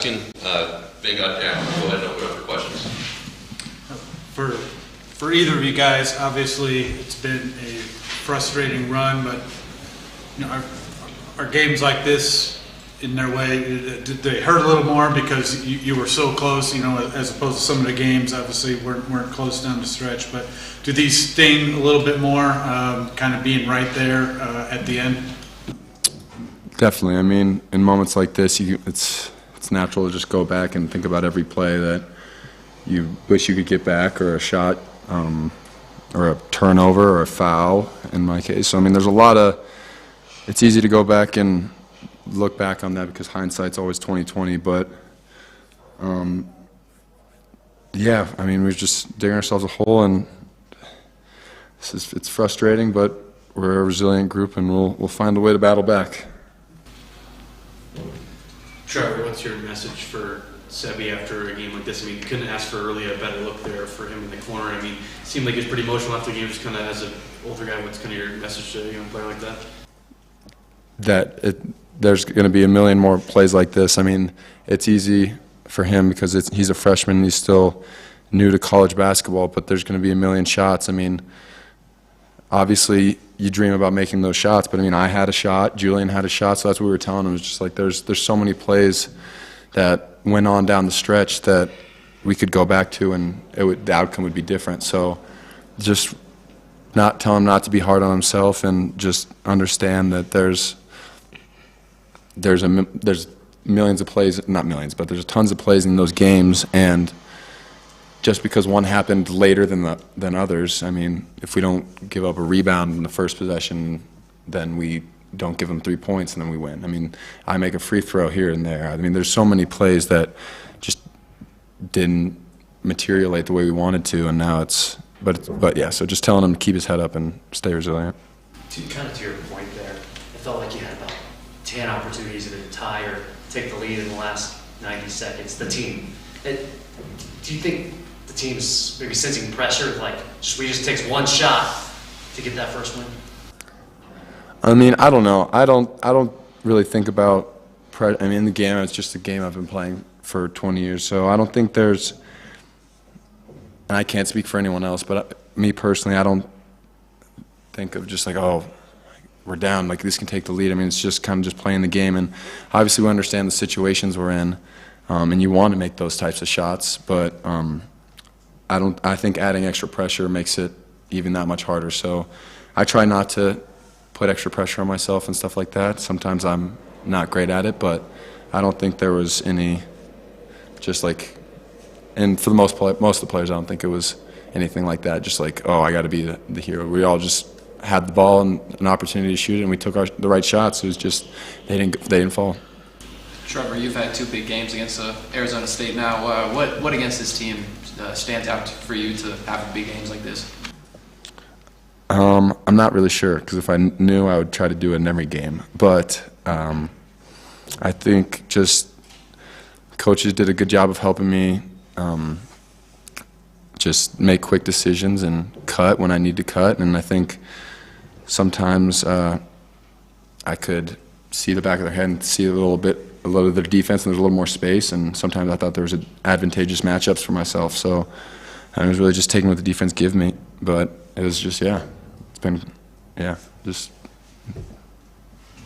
Big yeah, go ahead and open up for questions. For either of you guys, obviously it's been a frustrating run, but you know, are games like this in their way, did they hurt a little more because you were so close, you know, as opposed to some of the games obviously weren't close down the stretch, but do these sting a little bit more, kind of being right there at the end? Definitely. I mean, in moments like this, it's natural to just go back and think about every play that you wish you could get back, or a shot, or a turnover, or a foul, in my case. So, I mean, there's a lot of – it's easy to go back and look back on that because hindsight's always 20/20. But, yeah, I mean, we're just digging ourselves a hole, and it's frustrating, but we're a resilient group, and we'll find a way to battle back. Trevor, what's your message for Sebi after a game like this? I mean, you couldn't ask for really a better look there for him in the corner. I mean, it seemed like he was pretty emotional after the game. Just kind of as an older guy, what's kind of your message to a young player like that? There's going to be a million more plays like this. I mean, it's easy for him because he's a freshman and he's still new to college basketball, but there's going to be a million shots. I mean, obviously you dream about making those shots, but I mean, I had a shot, Julian had a shot, so that's what we were telling him. It's just like there's so many plays that went on down the stretch that we could go back to, and the outcome would be different. So just not tell him not to be hard on himself, and just understand that there's millions of plays, not millions, but there's tons of plays in those games, and just because one happened later than others, I mean, if we don't give up a rebound in the first possession, then we don't give them 3 points and then we win. I mean, I make a free throw here and there. I mean, there's so many plays that just didn't materialize the way we wanted to, and now but yeah, so just telling him to keep his head up and stay resilient. Kind of to your point there, it felt like you had about 10 opportunities to tie or take the lead in the last 90 seconds, the team. Do you think the team's maybe sensing pressure, like we just takes one shot to get that first win? I mean, I don't know. I don't really think about I mean, in the game, it's just a game I've been playing for 20 years, so I don't think there's, and I can't speak for anyone else, but me personally, I don't think of just like, oh, we're down, like this can take the lead. I mean, it's just kind of just playing the game, and obviously we understand the situations we're in, and you want to make those types of shots, but I think adding extra pressure makes it even that much harder. So I try not to put extra pressure on myself and stuff like that. Sometimes I'm not great at it, but I don't think there was any, just like, and for the most of the players, I don't think it was anything like that. Just like, oh, I got to be the hero. We all just had the ball and an opportunity to shoot it, and we took the right shots. It was just they didn't fall. Trevor, you've had 2 big games against Arizona State now. What against this team stands out for you to have big games like this? I'm not really sure, because if I knew, I would try to do it in every game. But I think just coaches did a good job of helping me just make quick decisions and cut when I need to cut. And I think sometimes I could see the back of their head and see a little of their defense, and there's a little more space, and sometimes I thought there was advantageous matchups for myself. So I was really just taking what the defense gave me, but it was just, yeah, it's been, yeah, just.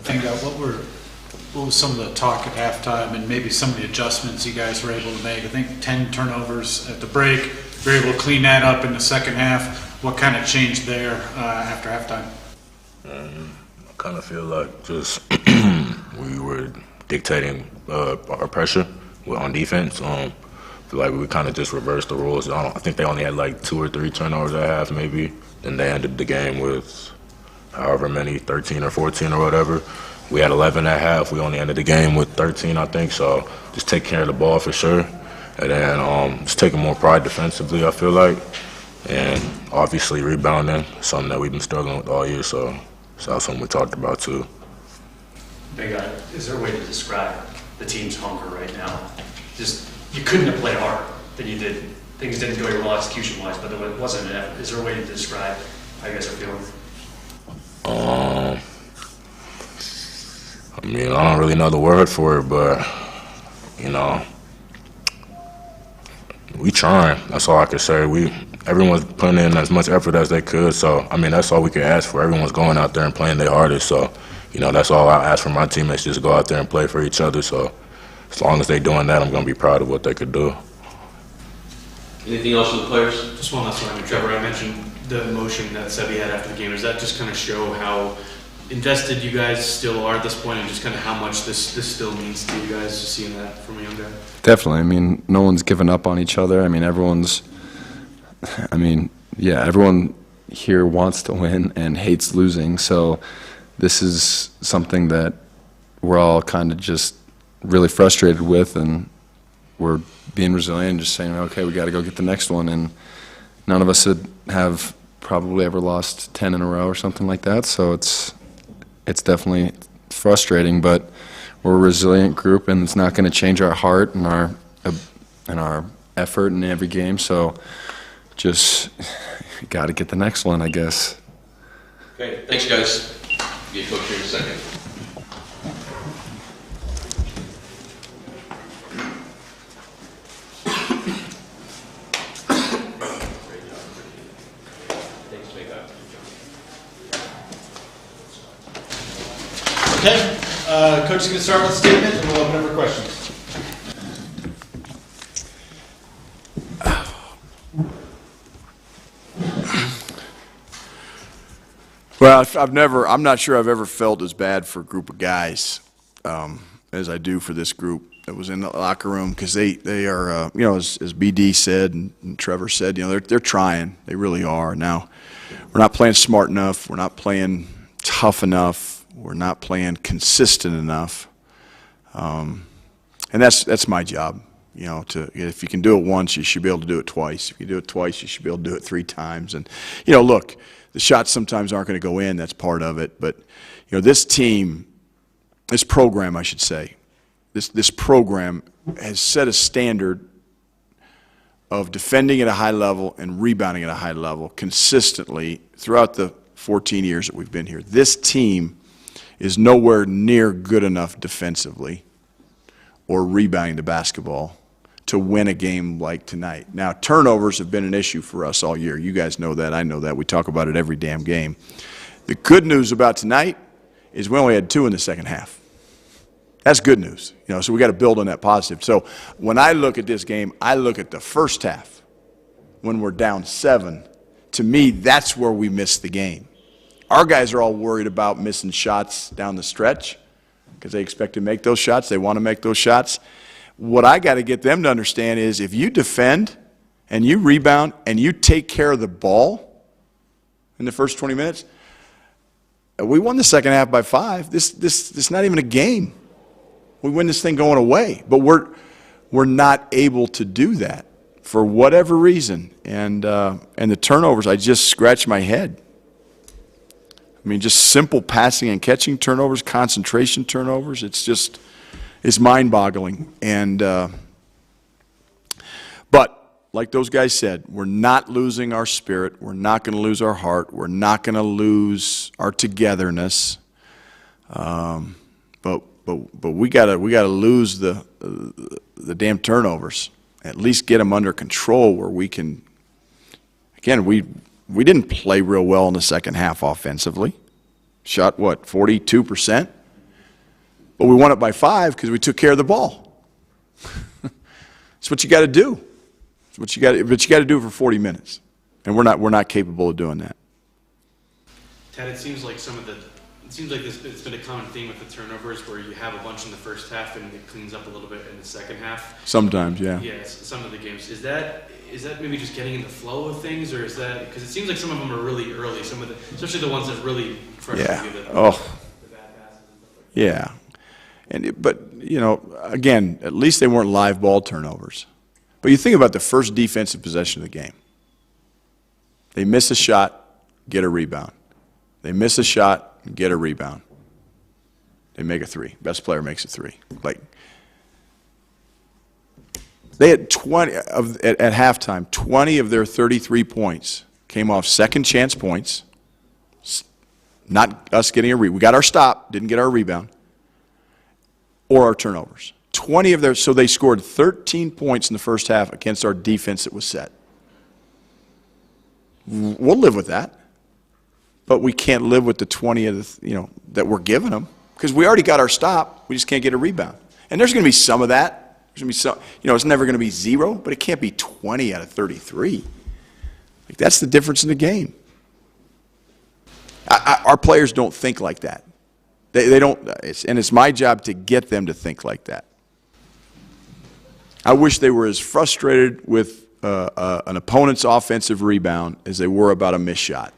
And what was some of the talk at halftime, and maybe some of the adjustments you guys were able to make? I think 10 turnovers at the break. You were able to clean that up in the second half. What kind of changed there after halftime? I kind of feel like just we were dictating our pressure on defense. I feel like we kind of just reversed the rules. I think they only had like 2 or 3 turnovers at half, maybe. Then they ended the game with however many, 13 or 14 or whatever. We had 11 at half. We only ended the game with 13, I think. So just take care of the ball for sure. And then just taking more pride defensively, I feel like. And obviously rebounding, something that we've been struggling with all year. So that's something we talked about too. Big guy, is there a way to describe the team's hunger right now? Just, you couldn't have played harder than you did. Things didn't go your well execution-wise, but there wasn't an effort. Is there a way to describe how you guys are feeling? I mean, I don't really know the word for it, but you know, we trying. That's all I can say. Everyone's putting in as much effort as they could. So, I mean, that's all we can ask for. Everyone's going out there and playing their hardest. So, you know, that's all I ask for my teammates, just go out there and play for each other. So, as long as they're doing that, I'm going to be proud of what they could do. Anything else from the players? Just one last one. Trevor, I mentioned the emotion that Sebi had after the game. Does that just kind of show how invested you guys still are at this point, and just kind of how much this still means to you guys, just seeing that from a young guy? Definitely. I mean, no one's given up on each other. I mean, everyone here wants to win and hates losing. So this is something that we're all kind of just really frustrated with, and we're being resilient and just saying, okay, we got to go get the next one. And none of us have probably ever lost 10 in a row or something like that. So it's definitely frustrating, but we're a resilient group, and it's not going to change our heart and our effort in every game. So just got to get the next one, I guess. Okay, thanks, guys. Get coach here in a second. Okay, Coach is going to start with a statement, and we'll open up for questions. Well, I'm not sure I've ever felt as bad for a group of guys as I do for this group that was in the locker room, because they are, you know, as BD said and Trevor said, you know, they're trying. They really are. Now, we're not playing smart enough. We're not playing tough enough. We're not playing consistent enough. And that's my job. You know, if you can do it once, you should be able to do it twice. If you do it twice, you should be able to do it 3 times. And, you know, look, the shots sometimes aren't going to go in. That's part of it. But, you know, this team, this program, I should say, this program has set a standard of defending at a high level and rebounding at a high level consistently throughout the 14 years that we've been here. This team is nowhere near good enough defensively or rebounding the basketball to win a game like tonight. Now, turnovers have been an issue for us all year. You guys know that. I know that. We talk about it every damn game. The good news about tonight is we only had 2 in the second half. That's good news. You know, so we got to build on that positive. So when I look at this game, I look at the first half when we're down 7. To me, that's where we missed the game. Our guys are all worried about missing shots down the stretch because they expect to make those shots. They want to make those shots. What I got to get them to understand is if you defend and you rebound and you take care of the ball in the first 20 minutes, we won the second half by 5. This is not even a game. We win this thing going away. But we're not able to do that for whatever reason. And the turnovers, I just scratch my head. I mean, just simple passing and catching turnovers, concentration turnovers. It's mind-boggling. And but like those guys said, we're not losing our spirit. We're not going to lose our heart. We're not going to lose our togetherness. But we gotta lose the damn turnovers. At least get them under control where we can. Again, we didn't play real well in the second half offensively. Shot, 42%? But we won it by 5 because we took care of the ball. That's what you got to do. But you got to do it for 40 minutes. And we're not capable of doing that. Tad, it seems like it's been a common theme with the turnovers where you have a bunch in the first half and it cleans up a little bit in the second half. Sometimes, yeah. Yeah, some of the games. Is that maybe just getting in the flow of things, or is that because it seems like some of them are really early, especially the ones that really frustrate you. The bad passes and stuff like that. Yeah. But you know, again, at least they weren't live ball turnovers. But you think about the first defensive possession of the game. They miss a shot, get a rebound. They miss a shot, get a rebound. They make a 3. Best player makes a 3. Like they had 20 at halftime. 20 of their 33 points came off second chance points. Not us getting a rebound. We got our stop, didn't get our rebound, or our turnovers. 20 of their, so they scored 13 points in the first half against our defense that was set. We'll live with that. But we can't live with the 20 of the, that we're giving them because we already got our stop. We just can't get a rebound. And there's going to be some of that. There's going to be some, it's never going to be 0, but it can't be 20 out of 33. Like, that's the difference in the game. Our players don't think like that. They don't, and it's my job to get them to think like that. I wish they were as frustrated with an opponent's offensive rebound as they were about a missed shot.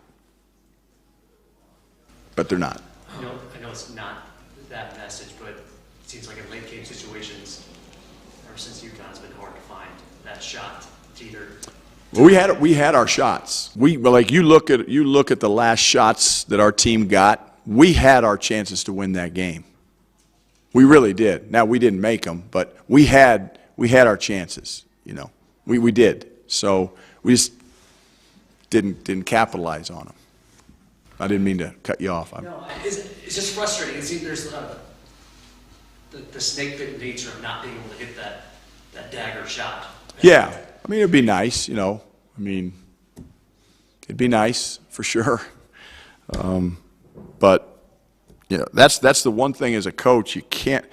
But they're not. I know it's not that message, but it seems like in late game situations, ever since UConn, it's been hard to find that shot to either. Well, we had our shots. You look at the last shots that our team got. We had our chances to win that game. We really did. Now we didn't make them, but we had our chances. We did. So we just didn't capitalize on them. I didn't mean to cut you off. No, it's just frustrating. There's the snake bit nature of not being able to hit that dagger shot. Yeah, I mean it'd be nice, it'd be nice for sure. But that's the one thing as a coach you can't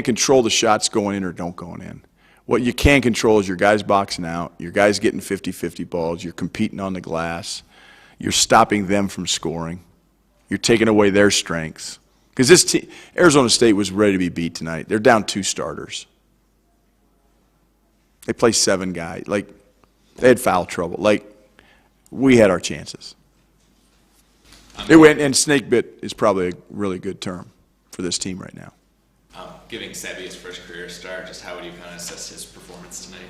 control the shots going in or don't going in. What you can control is your guys boxing out, your guys getting 50-50 balls, you're competing on the glass. You're stopping them from scoring. You're taking away their strengths. Because this team, Arizona State was ready to be beat tonight. They're down 2 starters. They play 7 guys. They had foul trouble. We had our chances. And snake bit is probably a really good term for this team right now. Giving Sebi his first career start, just how would you kind of assess his performance tonight?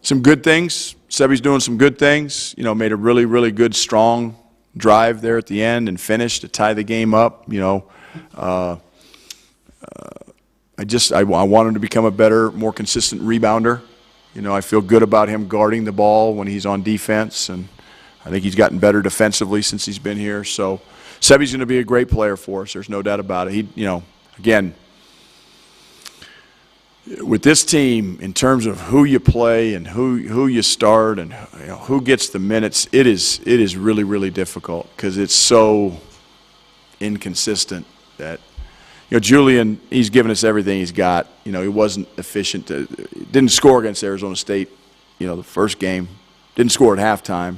Some good things. Sebi's doing some good things. Made a really, really good, strong drive there at the end and finished to tie the game up. I want him to become a better, more consistent rebounder. I feel good about him guarding the ball when he's on defense, and I think he's gotten better defensively since he's been here. So Sebi's going to be a great player for us. There's no doubt about it. Again, with this team, in terms of who you play and who you start and who gets the minutes, it is really, really difficult because it's so inconsistent that Julian, he's given us everything he's got. He wasn't efficient. Didn't score against Arizona State, the first game. Didn't score at halftime.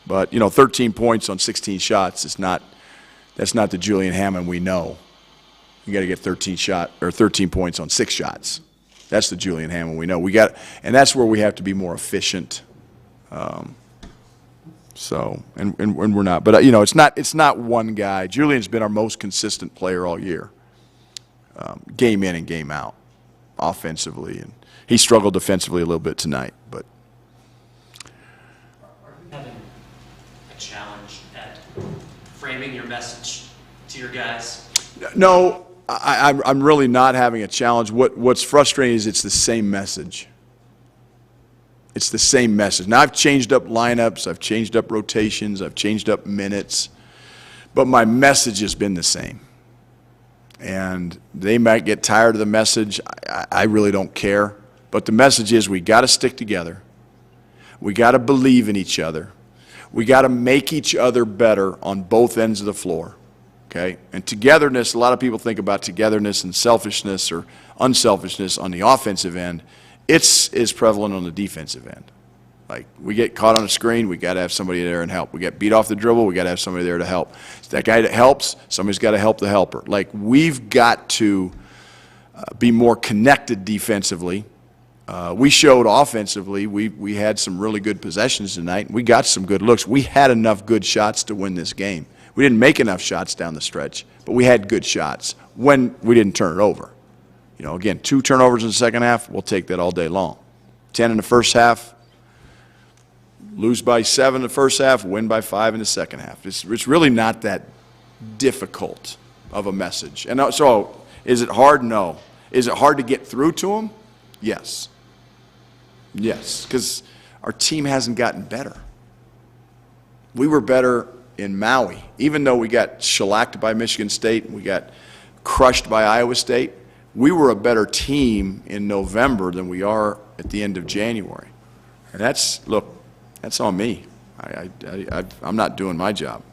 But 13 points on 16 shots that's not the Julian Hammond we know. You got to get 13 points on 6 shots. That's the Julian Hammond we know. And that's where we have to be more efficient. And we're not. But it's not one guy. Julian's been our most consistent player all year, game in and game out, offensively, and he struggled defensively a little bit tonight. But Are you having a challenge at framing your message to your guys? no. I'm really not having a challenge. What's frustrating is it's the same message. It's the same message. Now, I've changed up lineups, I've changed up rotations, I've changed up minutes, but my message has been the same. And they might get tired of the message. I really don't care. But the message is we got to stick together. We got to believe in each other. We got to make each other better on both ends of the floor. Okay? And togetherness, a lot of people think about togetherness and selfishness or unselfishness on the offensive end. It's as prevalent on the defensive end. We get caught on a screen, we got to have somebody there and help. We get beat off the dribble, we got to have somebody there to help. It's that guy that helps, somebody's got to help the helper. We've got to be more connected defensively. We showed offensively. We had some really good possessions tonight. We got some good looks. We had enough good shots to win this game. We didn't make enough shots down the stretch, but we had good shots when we didn't turn it over. Again, 2 turnovers in the second half, we'll take that all day long. 10 in the first half, lose by 7 in the first half, win by 5 in the second half. It's really not that difficult of a message. And so, is it hard? No. Is it hard to get through to them? Yes. Yes, because our team hasn't gotten better. We were better in Maui. Even though we got shellacked by Michigan State, we got crushed by Iowa State, we were a better team in November than we are at the end of January. And look, that's on me. I'm not doing my job.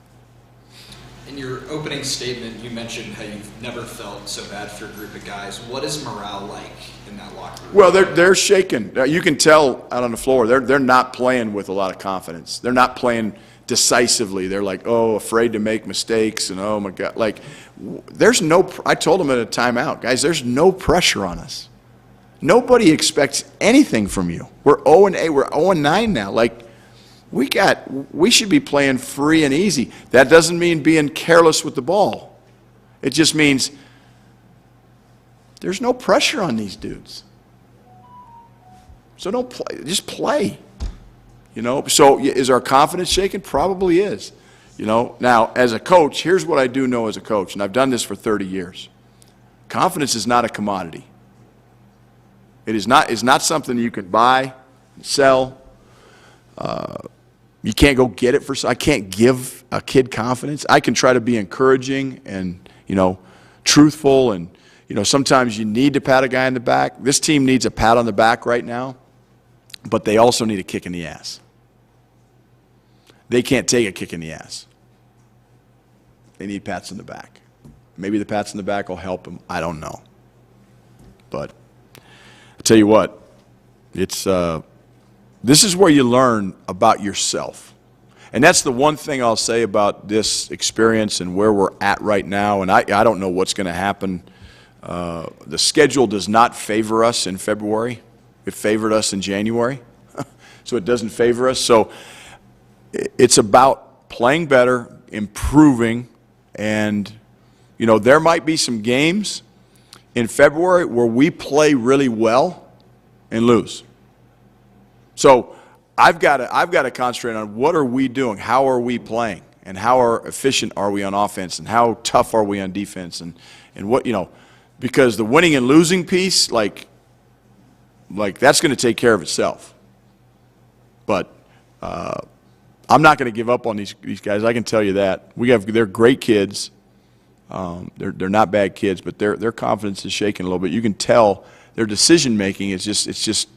In your opening statement, you mentioned how you've never felt so bad for a group of guys. What is morale like in that locker room? Well, they're shaken. You can tell out on the floor. They're not playing with a lot of confidence. They're not playing decisively. They're like, oh, afraid to make mistakes, and oh my God, like there's no. I told them at a timeout, guys, there's no pressure on us. Nobody expects anything from you. We're 0-8. We're 0-9 now. Like we should be playing free and easy. That doesn't mean being careless with the ball. It just means there's no pressure on these dudes. So don't play. Just play. So is our confidence shaken? Probably is. Now, as a coach, here's what I do know as a coach, and I've done this for 30 years. Confidence is not a commodity. It is not something you can buy and sell. You can't go get it I can't give a kid confidence. I can try to be encouraging and, truthful, and, sometimes you need to pat a guy in the back. This team needs a pat on the back right now, but they also need a kick in the ass. They can't take a kick in the ass. They need pats in the back. Maybe the pats in the back will help them. I don't know. But I'll tell you what, this is where you learn about yourself. And that's the one thing I'll say about this experience and where we're at right now. And I don't know what's going to happen. The schedule does not favor us in February. It favored us in January. So it doesn't favor us. So it's about playing better, improving, and, there might be some games in February where we play really well and lose. So I've got to concentrate on what are we doing, how are we playing, and how efficient are we on offense, and how tough are we on defense, and what, because the winning and losing piece, like that's going to take care of itself. But I'm not going to give up on these guys. I can tell you that. They're great kids. They're not bad kids, but their confidence is shaking a little bit. You can tell their decision making is just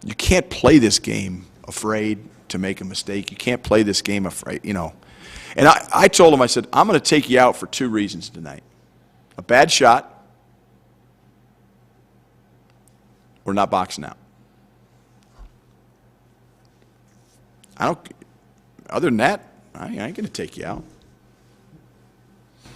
you can't play this game afraid to make a mistake. You can't play this game afraid, And I told them, I said, I'm going to take you out for two reasons tonight. A bad shot, or not boxing out. Other than that, I ain't going to take you out.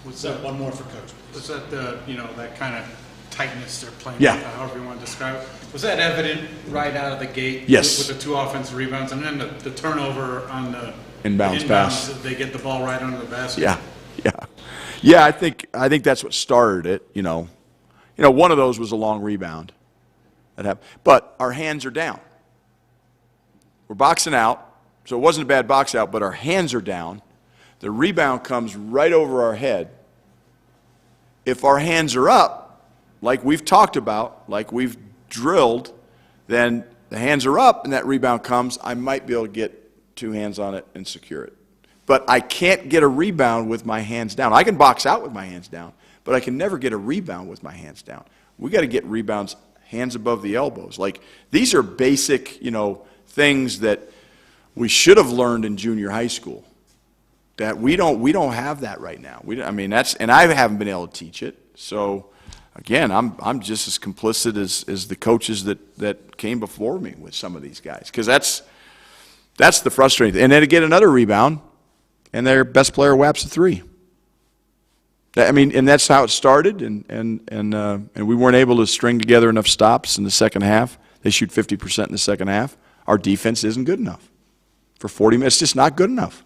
Was that one more for Coach? Was that that kind of tightness they're playing? Yeah. However you want to describe it. Was that evident right out of the gate? Yes. With the two offensive rebounds and then the turnover on the Inbounds pass. They get the ball right under the basket. Yeah. I think that's what started it. One of those was a long rebound that happened, but our hands are down. We're boxing out. So it wasn't a bad box out, but our hands are down. The rebound comes right over our head. If our hands are up, like we've talked about, like we've drilled, then the hands are up and that rebound comes, I might be able to get two hands on it and secure it. But I can't get a rebound with my hands down. I can box out with my hands down, but I can never get a rebound with my hands down. We got to get rebounds hands above the elbows. Like these are basic, things that we should have learned in junior high school. That we don't have that right now. And I haven't been able to teach it. So again, I'm just as complicit as the coaches that came before me with some of these guys, because that's the frustrating thing. And then to get another rebound, and their best player whaps a three. And that's how it started. And we weren't able to string together enough stops in the second half. They shoot 50% in the second half. Our defense isn't good enough for 40 minutes. It's just not good enough.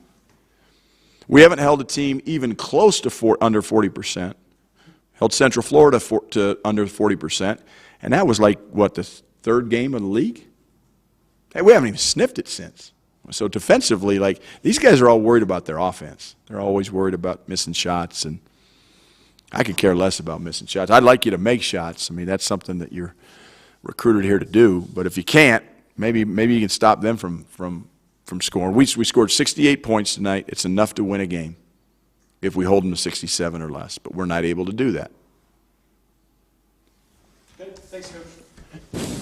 We haven't held a team even close to under 40%. Held Central Florida to under 40%. And that was like, the third game of the league? Hey, we haven't even sniffed it since. So defensively, these guys are all worried about their offense. They're always worried about missing shots. And I could care less about missing shots. I'd like you to make shots. That's something that you're recruited here to do. But if you can't, maybe you can stop them from scoring. We scored 68 points tonight. It's enough to win a game if we hold them to 67 or less, but we're not able to do that. Thanks, Coach.